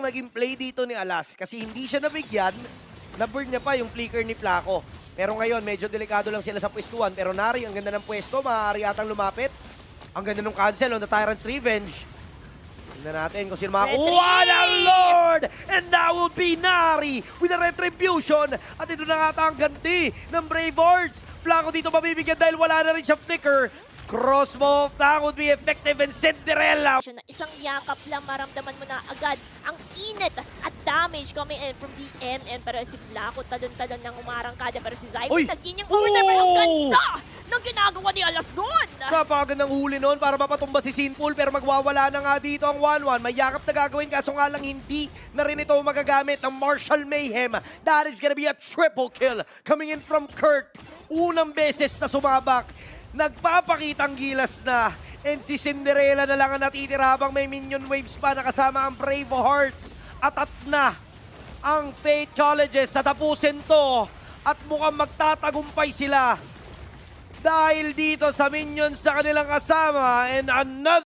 naging play dito ni Alas kasi hindi siya nabigyan, na-burn niya pa yung flicker ni Flaco. Pero ngayon, medyo delikado lang sila sa pwestuhan. Pero Nari, ang ganda ng pwesto, maaari atang lumapit. Ang ganda ng cancel on the Tyrant's Revenge. Tingnan natin kung sino makakuha ng Lord! And that will be Nari with a retribution. At ito na nga ang ganti ng Brave Hearts. Flaco dito mabibigyan dahil wala na rin siya flicker. Crossbow of Tang would be effective and Cinderella. Isang yakap lang maramdaman mo na agad ang init at damage coming in from the MN. Pero si Flaco talon-talon ng umarangkada. Pero si Zyvon naging yung overtime. Pero ang ganda ng ginagawa ni Alas doon. Napakagandang huli noon para mapatumba si Sinpool pero magwawala na nga dito ang 1-1. May yakap na gagawin kaso nga lang hindi na rin ito magagamit ng Martial Mayhem. That is gonna be a triple kill coming in from Kurt. Unang beses na sumabak. Nagpapakitang gilas na. And si Cinderella na lang ang natitira habang may minion waves pa na kasama ang Brave Hearts. At na ang Fate Colleges sa tapusin to. At mukhang magtatagumpay sila. Dahil dito sa minions sa kanilang kasama. And another